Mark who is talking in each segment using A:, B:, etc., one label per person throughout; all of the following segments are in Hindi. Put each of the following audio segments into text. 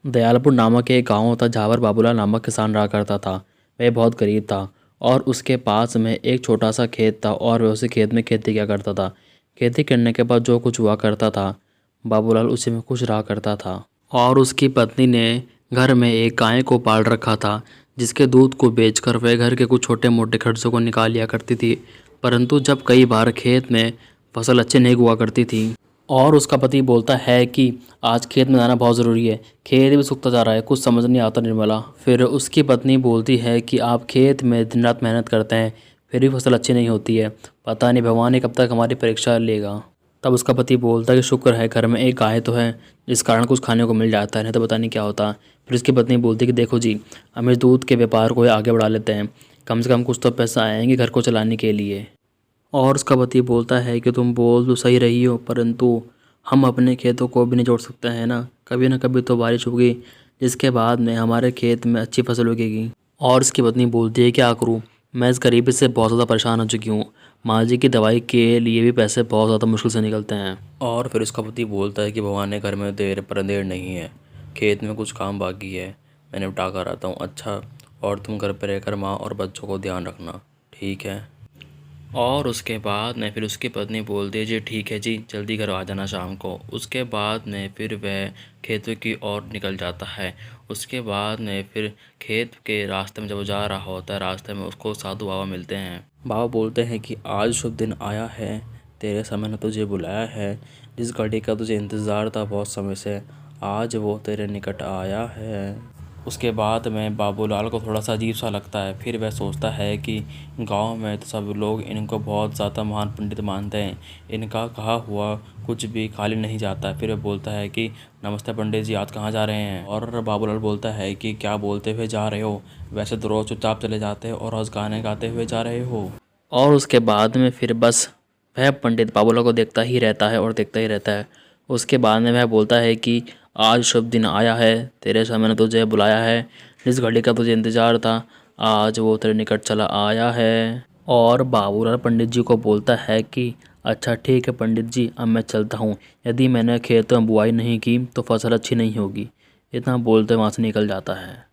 A: दयालपुर नामक एक गांव था जहाँ पर बाबूलाल नामक किसान रहा करता था। वह बहुत गरीब था और उसके पास में एक छोटा सा खेत था और वह उसी खेत में खेती किया करता था। खेती करने के बाद जो कुछ हुआ करता था, बाबूलाल उसी में खुश रहा करता था। और उसकी पत्नी ने घर में एक गाय को पाल रखा था, जिसके दूध को बेचकर वह घर के कुछ छोटे मोटे खर्चों को निकाल लिया करती थी। परंतु जब कई बार खेत में फसल अच्छी नहीं हुआ करती थी और उसका पति बोलता है कि आज खेत में जाना बहुत ज़रूरी है, खेत भी सूखता जा रहा है, कुछ समझ नहीं आता निर्मला। फिर उसकी पत्नी बोलती है कि आप खेत में दिन रात मेहनत करते हैं, फिर भी फसल अच्छी नहीं होती है, पता नहीं भगवान ने कब तक हमारी परीक्षा लेगा। तब उसका पति बोलता है कि शुक्र है घर में एक गाय तो है, जिस कारण कुछ खाने को मिल जाता है, नहीं तो पता नहीं क्या होता। फिर उसकी पत्नी बोलती है कि देखो जी, हम इस दूध के व्यापार को आगे बढ़ा लेते हैं, कम से कम कुछ तो पैसा आएंगे घर को चलाने के लिए। और उसका पति बोलता है कि तुम बोल तो सही रही हो, परंतु हम अपने खेतों को भी नहीं जोड़ सकते हैं ना कभी तो बारिश होगी, जिसके बाद में हमारे खेत में अच्छी फसल उगेगी। और उसकी पत्नी बोलती है क्या करूँ, मैं इस गरीबी से बहुत ज़्यादा परेशान हो चुकी हूँ, माँ जी की दवाई के लिए भी पैसे बहुत ज़्यादा मुश्किल से निकलते हैं। और फिर उसका पति बोलता है कि भगवान ने घर में देर पर अंधेर नहीं है, खेत में कुछ काम बाकी है, मैं निपटा कर आता हूँ। अच्छा, और तुम घर पर रहकर माँ और बच्चों को ध्यान रखना, ठीक है। और उसके बाद में फिर उसकी पत्नी बोलती है जी ठीक है जी, जल्दी घर आ जाना शाम को। उसके बाद में फिर वह खेतों की ओर निकल जाता है। उसके बाद में फिर खेत के रास्ते में जब वो जा रहा होता है, रास्ते में उसको साधु बाबा मिलते हैं। बाबा बोलते हैं कि आज शुभ दिन आया है, तेरे समय ने तुझे बुलाया है, जिस घड़ी का तुझे इंतज़ार था बहुत समय से, आज वो तेरे निकट आया है। उसके बाद में बाबूलाल को थोड़ा सा अजीब सा लगता है। फिर वह सोचता है कि गांव में तो सब लोग इनको बहुत ज़्यादा महान पंडित मानते हैं, इनका कहा हुआ कुछ भी खाली नहीं जाता। फिर वह बोलता है कि नमस्ते पंडित जी, आज कहाँ जा रहे हैं। और बाबूलाल बोलता है कि क्या बोलते हुए जा रहे हो, वैसे तो रोज़ चुपचाप चले जाते हो और रोज़ गाने गाते हुए जा रहे हो। और उसके बाद में फिर बस वह पंडित बाबूलाल को देखता ही रहता है और देखता ही रहता है। उसके बाद में वह बोलता है कि आज शुभ दिन आया है, तेरे समय ने तुझे बुलाया है, जिस घड़ी का तुझे इंतज़ार था, आज वो तेरे निकट चला आया है। और बाबूलाल पंडित जी को बोलता है कि अच्छा ठीक है पंडित जी, अब मैं चलता हूँ, यदि मैंने खेतों में बुआई नहीं की तो फसल अच्छी नहीं होगी। इतना बोलते वहाँ से निकल जाता है।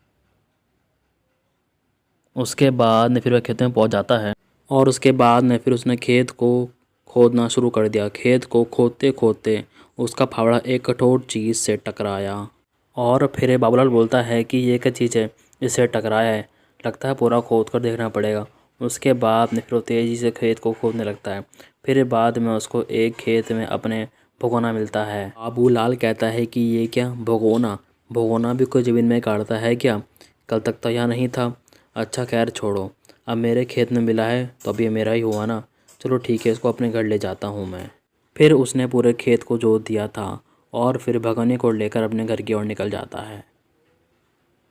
A: उसके बाद में फिर वह खेत में पहुँच जाता है और उसके बाद में फिर उसने खेत को खोदना शुरू कर दिया। खेत को खोदते खोदते उसका फावड़ा एक कठोर चीज़ से टकराया। और फिर बाबूलाल बोलता है कि ये क्या चीज़ है, इससे टकराया है, लगता है पूरा खोद कर देखना पड़ेगा। उसके बाद में फिर वो तेज़ी से खेत को खोदने लगता है। फिर बाद में उसको एक खेत में अपने भगोना मिलता है। बाबूलाल कहता है कि ये क्या भगोना, भगोना भी कोई ज़मीन में काटता है क्या, कल तक तो यहाँ नहीं था। अच्छा खैर छोड़ो, अब मेरे खेत में मिला है तो अब ये मेरा ही हुआ ना, चलो ठीक है, इसको अपने घर ले जाता हूँ मैं। फिर उसने पूरे खेत को जोत दिया था और फिर भगोने को लेकर अपने घर की ओर निकल जाता है।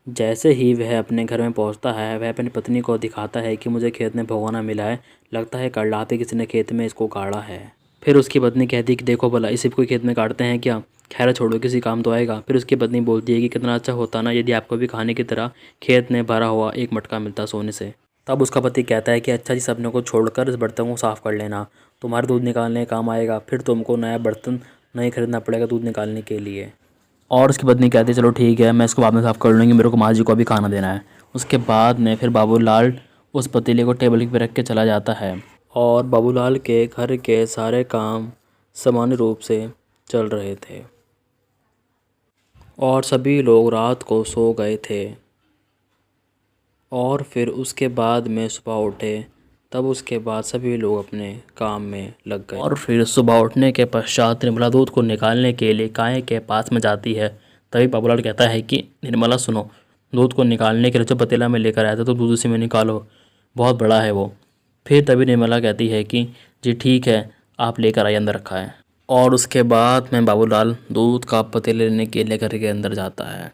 A: जैसे ही वह अपने घर में पहुंचता है, वह अपनी पत्नी को दिखाता है कि मुझे खेत में भगोना मिला है, लगता है कल रात ही किसी ने खेत में इसको गाड़ा है। फिर उसकी पत्नी कहती है कि देखो भला इसी को खेत में काटते हैं क्या, खैर छोड़ो, किसी काम तो आएगा। फिर उसकी पत्नी बोलती है कि कितना अच्छा होता ना यदि आपको भी खाने की तरह खेत में भरा हुआ एक मटका मिलता सोने से। तब उसका पति कहता है कि अच्छा जी, सपने को छोड़कर इस बर्तन को साफ़ कर लेना, तुम्हारे दूध निकालने का काम आएगा, फिर तुमको नया बर्तन नहीं खरीदना पड़ेगा दूध निकालने के लिए। और उसकी पत्नी कहती है चलो ठीक है, मैं इसको बाद में साफ़ कर लूँगी, मेरे को माँ जी को अभी खाना देना है। उसके बाद में फिर बाबूलाल उस पतीले को टेबल पे रख के चला जाता है और बाबूलाल के घर के सारे काम सामान्य रूप से चल रहे थे और सभी लोग रात को सो गए थे। और फिर उसके बाद में सुबह उठे, तब उसके बाद सभी लोग अपने काम में लग गए। और फिर सुबह उठने के पश्चात निर्मला दूध को निकालने के लिए गाय के पास में जाती है। तभी बाबूलाल कहता है कि निर्मला सुनो, दूध को निकालने के लिए जो पतीला में लेकर आया था तो दूध उसी में निकालो, बहुत बड़ा है वो। फिर तभी निर्मला कहती है कि जी ठीक है, आप लेकर आइए, अंदर रखा है। और उसके बाद में बाबूलाल दूध का पतीला लेने के लिए घर के अंदर जाता है।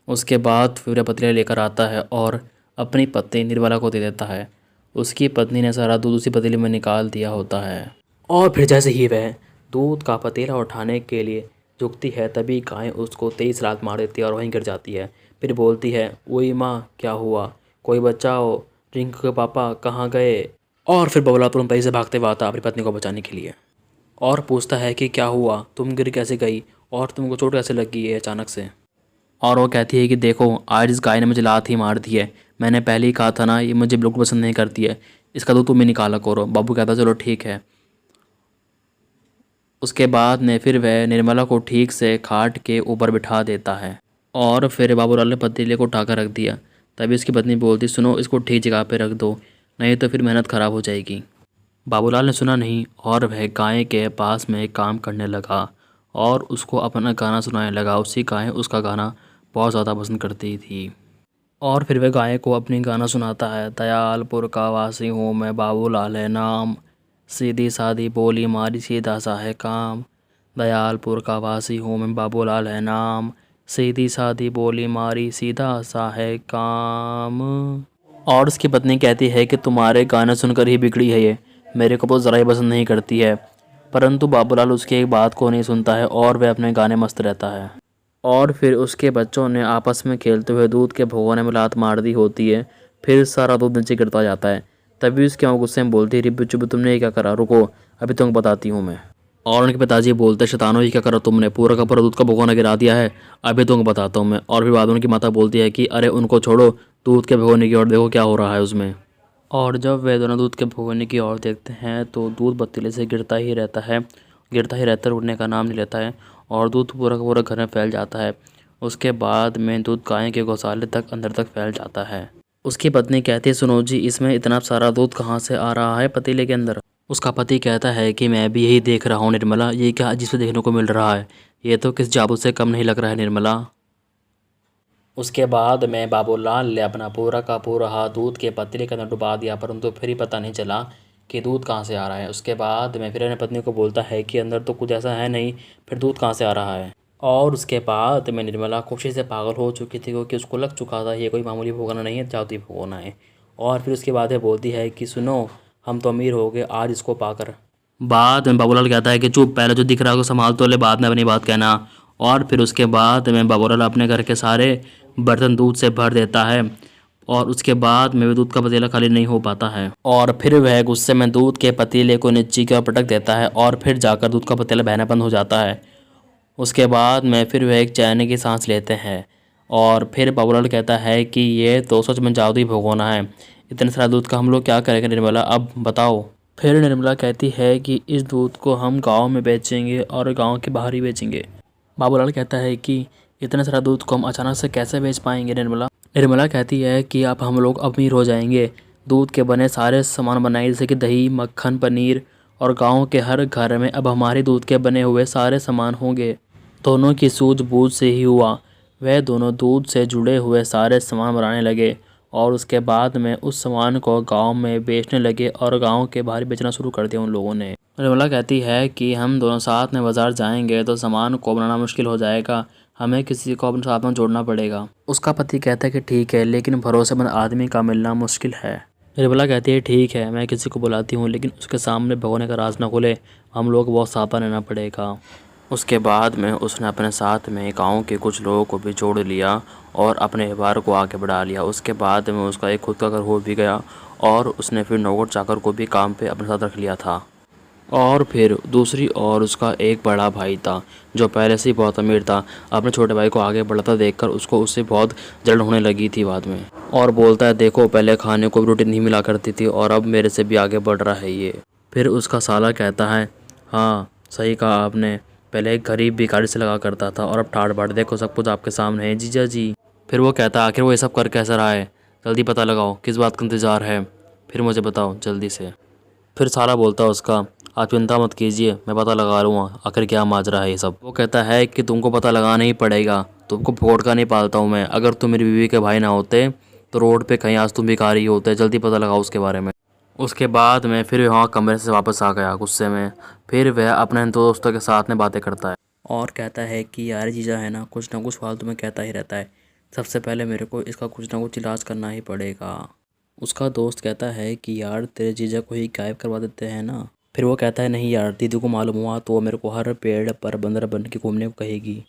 A: उसके बाद फिर वह पतीला लेकर आता है और अपनी पत्नी निर्मला को दे देता है। उसकी पत्नी ने सारा दूध उसी पतीले में निकाल दिया होता है। और फिर जैसे ही वह दूध का पतीला उठाने के लिए झुकती है, तभी गाय उसको तेज़ लात मार देती है और वहीं गिर जाती है। फिर बोलती है ओई माँ, क्या हुआ, कोई बचाओ, रिंकू के पापा कहाँ गए। और फिर बबला तुरंत से भागते हुए आता अपनी पत्नी को बचाने के लिए और पूछता है कि क्या हुआ, तुम गिर कैसे गई और तुमको चोट कैसे लगी है अचानक से। और वो कहती है कि देखो आज इस गाय ने मुझे लात ही मार दी है, मैंने पहले ही कहा था ना ये मुझे बिल्कुल पसंद नहीं करती है, इसका दूध तुम ही निकाला करो। बाबू कहता है चलो ठीक है। उसके बाद में फिर वह निर्मला को ठीक से खाट के ऊपर बिठा देता है और फिर बाबूलाल ने पतीले को उठाकर रख दिया। तभी उसकी पत्नी बोलती सुनो इसको ठीक जगह पे रख दो, नहीं तो फिर मेहनत ख़राब हो जाएगी। बाबूलाल ने सुना नहीं और वह गाय के पास में काम करने लगा और उसको अपना गाना सुनाने लगा। उसी गाय उसका गाना बहुत ज़्यादा पसंद करती थी और फिर वह गाय को अपनी गाना सुनाता है। दयालपुर का वासी हूँ मैं, बाबूलाल है नाम, सीधी सादी बोली मारी सीधा सा है काम। दयालपुर का वासी हूँ मैं, बाबूलाल है नाम, सीधी सादी बोली मारी सीधा सा है काम। और उसकी पत्नी कहती है कि तुम्हारे गाने सुनकर ही बिगड़ी है ये, मेरे को तो ज़रा ही पसंद नहीं करती है। परंतु बाबूलाल उसकी एक बात को नहीं सुनता है और वह अपने गाने मस्त रहता है। और फिर उसके बच्चों ने आपस में खेलते हुए दूध के भगोने में लात मार दी होती है। फिर सारा दूध नीचे गिरता जाता है। तभी उसकी माँ गुस्से में बोलती है रिब्बू चुब्बू तुमने ये क्या करा, रुको अभी तुमको बताती हूँ मैं। और उनके पिताजी बोलते शैतानो ये क्या करा तुमने, पूरा का पूरा दूध का भगोना गिरा दिया है, अभी तुमको बताता हूँ मैं। और फिर बाद में उनकी माता बोलती है कि अरे उनको छोड़ो, दूध के भगोने की ओर देखो क्या हो रहा है उसमें। और जब वे दोनों दूध के भगोने की ओर देखते हैं तो दूध पतीले से गिरता ही रहता है, गिरता ही रहता है, रुकने का नाम नहीं लेता है और दूध पूरा का पूरा घर में फैल जाता है। उसके बाद में दूध गाय के गौशाले तक अंदर तक फैल जाता है। उसकी पत्नी कहती है सुनो जी इसमें इतना सारा दूध कहाँ से आ रहा है पतीले के अंदर। उसका पति कहता है कि मैं भी यही देख रहा हूँ निर्मला, ये क्या अजीब से देखने को मिल रहा है, ये तो किस जादू से कम नहीं लग रहा है निर्मला। उसके बाद में बाबूलाल ने अपना पूरा का पूरा हाथ दूध के पतीले के अंदर डुबा दिया, परंतु फिर ही पता नहीं चला कि दूध कहाँ से आ रहा है। उसके बाद में फिर अपनी पत्नी को बोलता है कि अंदर तो कुछ ऐसा है नहीं, फिर दूध कहाँ से आ रहा है। और उसके बाद में निर्मला खुशी से पागल हो चुकी थी क्योंकि उसको लग चुका था ये कोई मामूली भगोना नहीं है, जादुई भगोना है। और फिर उसके बाद वो बोलती है कि सुनो हम तो अमीर हो गए आज इसको पाकर। बाद में बाबूलाल कहता है कि चुप, पहले जो दिख रहा है उसको संभाल तो ले, बाद में अपनी बात कहना। और फिर उसके बाद में बाबूलाल अपने घर के सारे बर्तन दूध से भर देता है और उसके बाद में भी दूध का पतीला खाली नहीं हो पाता है। और फिर वह गुस्से में दूध के पतीले को नीचे की ओर पटक देता है और फिर जाकर दूध का पतीला बहना बंद हो जाता है। उसके बाद में फिर वह एक चैन की सांस लेते हैं और फिर बाबूलाल कहता है कि ये तो सच में जादुई भगोना है, इतने सारा दूध का हम लोग क्या करेंगे निर्मला अब बताओ। फिर निर्मला कहती है कि इस दूध को हम गांव में बेचेंगे और गांव के बाहर ही बेचेंगे। बाबूलाल कहता है कि इतना सारा दूध को हम अचानक से कैसे बेच पाएंगे निर्मला। निर्मला कहती है कि अब हम लोग अमीर हो जाएंगे, दूध के बने सारे सामान बनाए जैसे कि दही मक्खन पनीर, और गांव के हर घर में अब हमारे दूध के बने हुए सारे सामान होंगे। दोनों की सूझबूझ से ही हुआ, वह दोनों दूध से जुड़े हुए सारे सामान बनाने लगे और उसके बाद में उस सामान को गांव में बेचने लगे और गांव के बाहर बेचना शुरू कर दिया उन लोगों ने। निर्मला कहती है कि हम दोनों साथ में बाज़ार जाएंगे तो सामान को बनाना मुश्किल हो जाएगा, हमें किसी को अपने साथ में जोड़ना पड़ेगा। उसका पति कहता है कि ठीक है लेकिन भरोसेमंद आदमी का मिलना मुश्किल है। निर्मला कहती है ठीक है मैं किसी को बुलाती हूँ लेकिन उसके सामने भगोने का राज ना खुले, हम लोग बहुत सावधान रहना पड़ेगा। उसके बाद में उसने अपने साथ में गांव के कुछ लोगों को भी जोड़ लिया और अपने व्यवहार को आगे बढ़ा लिया। उसके बाद में उसका एक खुद का घर हो भी गया और उसने फिर नौकर चाकर को भी काम पे अपने साथ रख लिया था। और फिर दूसरी ओर उसका एक बड़ा भाई था जो पहले से ही बहुत अमीर था। अपने छोटे भाई को आगे बढ़ता देखकर उसको उससे बहुत जलन होने लगी थी बाद में, और बोलता है देखो पहले खाने को भी रोटी नहीं मिला करती थी और अब मेरे से भी आगे बढ़ रहा है ये। फिर उसका साला कहता है हाँ सही कहा आपने, पहले एक गरीब भिखारी से लगा करता था और अब ठाड़ बाट देखो सब कुछ आपके सामने है जीजा जी। फिर वो कहता है आखिर वो ये सब कर कैसा रहा है, जल्दी पता लगाओ किस बात का इंतज़ार है, फिर मुझे बताओ जल्दी से। फिर साला बोलता है उसका आप चिंता मत कीजिए मैं पता लगा लूँगा आखिर क्या माजरा है ये सब। वो कहता है कि तुमको पता लगाना ही पड़ेगा, तुमको भोट का नहीं पालता हूँ मैं, अगर तुम मेरी बीवी के भाई ना होते तो रोड पे कहीं आज तुम भिखारी ही होते, जल्दी पता लगाओ उसके बारे में। उसके बाद में फिर वहाँ कमरे से वापस आ गया गुस्से में। फिर वह अपने दोस्तों के साथ में बातें करता है और कहता है कि यार जीजा है ना कुछ फालतू में कहता ही रहता है, सबसे पहले मेरे को इसका कुछ ना कुछ इलाज करना ही पड़ेगा। उसका दोस्त कहता है कि यार तेरे जीजा को ही गायब करवा देते हैं ना। फिर वो कहता है नहीं यार दीदी को मालूम हुआ तो वो मेरे को हर पेड़ पर बंदर बन के घूमने को कहेगी।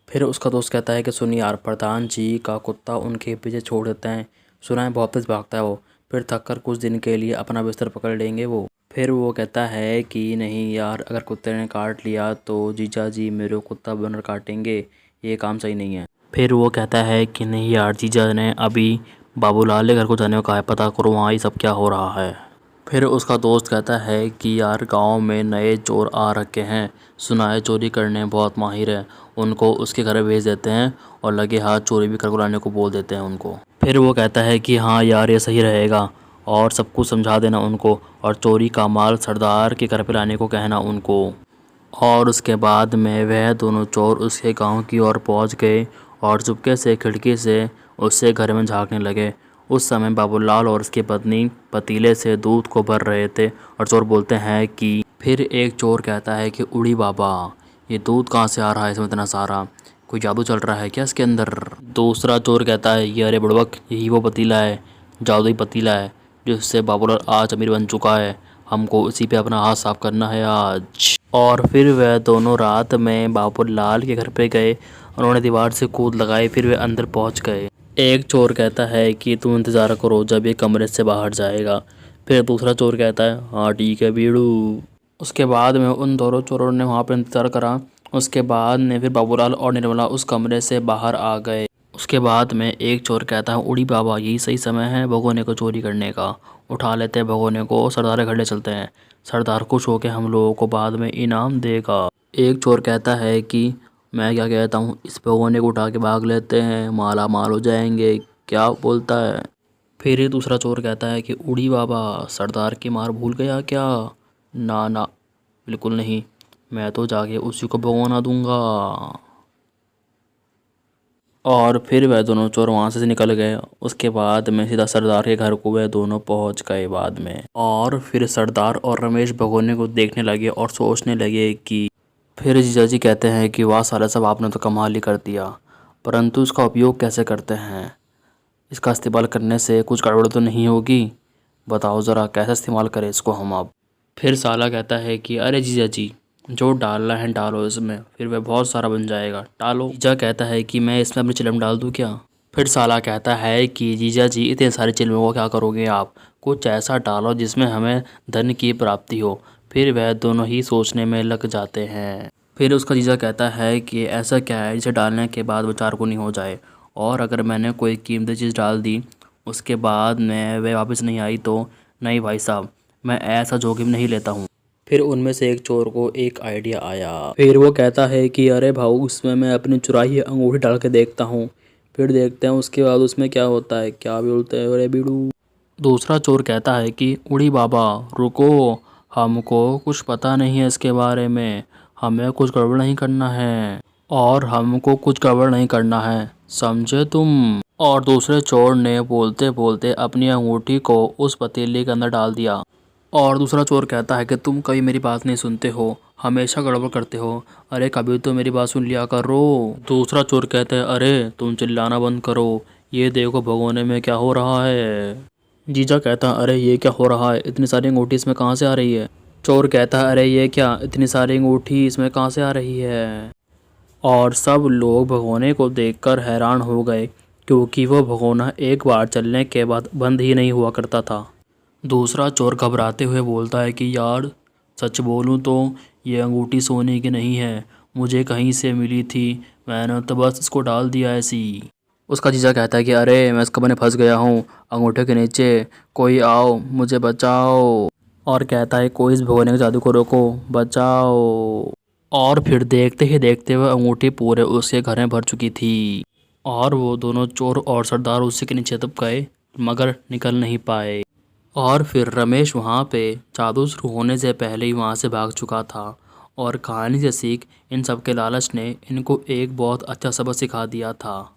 A: फिर उसका दोस्त कहता है कि सुन यार प्रधान जी का कुत्ता उनके पीछे छोड़ देते हैं, सुना है बहुत तेज भागता है वो, फिर थक कर कुछ दिन के लिए अपना बिस्तर पकड़ लेंगे वो। फिर वो कहता है कि नहीं यार अगर कुत्ते ने काट लिया तो जीजा जी मेरे को कुत्ता बनकर काटेंगे, ये काम सही नहीं है। फिर वो कहता है कि नहीं यार, जीजा ने अभी बाबूलाल के घर को जाने को कहा है, पता करो वहाँ ये सब क्या हो रहा है। फिर उसका दोस्त कहता है कि यार गांव में नए चोर आ रखे हैं, सुना है चोरी करने में बहुत माहिर है, उनको उसके घर भेज देते हैं और लगे हाथ चोरी भी करके लाने को बोल देते हैं उनको। फिर वो कहता है कि हाँ यार ये सही रहेगा और सब कुछ समझा देना उनको और चोरी का माल सरदार के घर पे लाने को कहना उनको। और उसके बाद में वह दोनों चोर उसके गांव की ओर पहुंच गए और चुपके से खिड़की से उससे घर में झांकने लगे। उस समय बाबूलाल और उसकी पत्नी पतीले से दूध को भर रहे थे और चोर बोलते हैं कि फिर एक चोर कहता है कि उड़ी बाबा, ये दूध कहाँ से आ रहा है इसमें इतना सारा, कोई जादू चल रहा है क्या इसके अंदर। दूसरा चोर कहता है ये अरे बुड़बक, यही वो पतीला है, जादुई पतीला है जिससे बाबूलाल आज अमीर बन चुका है, हमको इसी पे अपना हाथ साफ करना है आज। और फिर वह दोनों रात में बाबूलाल के घर पे गए, उन्होंने दीवार से कूद लगाई, फिर वे अंदर पहुंच गए। एक चोर कहता है कि तुम इंतज़ार करो जब ये कमरे से बाहर जाएगा। फिर दूसरा चोर कहता है हाँ ठीक है बीड़ू। उसके बाद में उन दोनों चोरों ने वहाँ पर इंतज़ार करा। उसके बाद में फिर बाबूलाल और निर्मला उस कमरे से बाहर आ गए। उसके बाद में एक चोर कहता है उड़ी बाबा, यही सही समय है भगोने को चोरी करने का, उठा लेते हैं भगोने को, सरदार के घर ले चलते हैं, सरदार खुश होकर हम लोगों को बाद में इनाम देगा। एक चोर कहता है कि मैं क्या कहता हूँ, इस भगोने को उठा के भाग लेते हैं, माला माल हो जाएंगे, क्या बोलता है। फिर ही दूसरा चोर कहता है कि उड़ी बाबा, सरदार की मार भूल गया क्या। ना ना, बिल्कुल नहीं, मैं तो जाके उसी को भगोना दूंगा। और फिर वह दोनों चोर वहाँ से निकल गए। उसके बाद में सीधा सरदार के घर को वह दोनों पहुँच गए बाद में। और फिर सरदार और रमेश भगोने को देखने लगे और सोचने लगे कि फिर जीजाजी कहते हैं कि वाह साला साहब, आपने तो कमाल ही कर दिया, परंतु इसका उपयोग कैसे करते हैं, इसका इस्तेमाल करने से कुछ गड़बड़ तो नहीं होगी, बताओ ज़रा कैसे इस्तेमाल करें इसको हम अब। फिर साला कहता है कि अरे जीजाजी, जो डालना है डालो इसमें, फिर वह बहुत सारा बन जाएगा, डालो। जीजा कहता है कि मैं इसमें अपनी चिलम डाल दूँ क्या। फिर साला कहता है कि जीजा जी इतने सारे चिलमों को क्या करोगे आप, कुछ ऐसा डालो जिसमें हमें धन की प्राप्ति हो। फिर वह दोनों ही सोचने में लग जाते हैं। फिर उसका जीजा कहता है कि ऐसा क्या है जिसे डालने के बाद वो चारकोनी हो जाए, और अगर मैंने कोई कीमती चीज़ डाल दी उसके बाद में वह वापस नहीं आई तो। नहीं भाई साहब, मैं ऐसा जोखिम नहीं लेता हूँ। फिर उनमें से एक चोर को एक आइडिया आया। फिर वो कहता है कि अरे भाऊ, उसमें मैं अपनी चुराई अंगूठी डाल के देखता हूँ, फिर देखते हैं उसके बाद उसमें क्या होता है। क्या बोलते हैं अरे बीड़ू। दूसरा चोर कहता है कि उड़ी बाबा रुको, हमको कुछ पता नहीं है इसके बारे में, हमें कुछ गड़बड़ नहीं करना है, और हमको कुछ गड़बड़ नहीं करना है, समझे तुम। और दूसरे चोर ने बोलते बोलते अपनी अंगूठी को उस पतीले के अंदर डाल दिया। और दूसरा चोर कहता है कि तुम कभी मेरी बात नहीं सुनते हो, हमेशा गड़बड़ करते हो, अरे कभी तो मेरी बात सुन लिया करो। दूसरा चोर कहता है अरे तुम चिल्लाना बंद करो, ये देखो भगोने में क्या हो रहा है। जीजा कहता है अरे ये क्या हो रहा है, इतनी सारी अंगूठी इसमें कहाँ से आ रही है। चोर कहता है अरे ये क्या, इतनी सारी अंगूठी इसमें कहाँ से आ रही है। और सब लोग भगोने को देखकर हैरान हो गए, क्योंकि वो भगोना एक बार चलने के बाद बंद ही नहीं हुआ करता था। दूसरा चोर घबराते हुए बोलता है कि यार सच बोलूं तो ये अंगूठी सोने की नहीं है, मुझे कहीं से मिली थी, मैंने तो बस इसको डाल दिया ऐसी। उसका जीजा कहता है कि अरे मैं इसका बने फंस गया हूँ अंगूठे के नीचे, कोई आओ मुझे बचाओ। और कहता है कोई इस भगोने के जादूगरों को बचाओ। और फिर देखते ही देखते वह अंगूठी पूरे उसके घर में भर चुकी थी। और वो दोनों चोर और सरदार उसी के नीचे दब गए मगर निकल नहीं पाए। और फिर रमेश वहाँ पे जादू शुरू होने से पहले ही वहाँ से भाग चुका था। और कहानी से सीख इन सब के लालच ने इनको एक बहुत अच्छा सबक सिखा दिया था।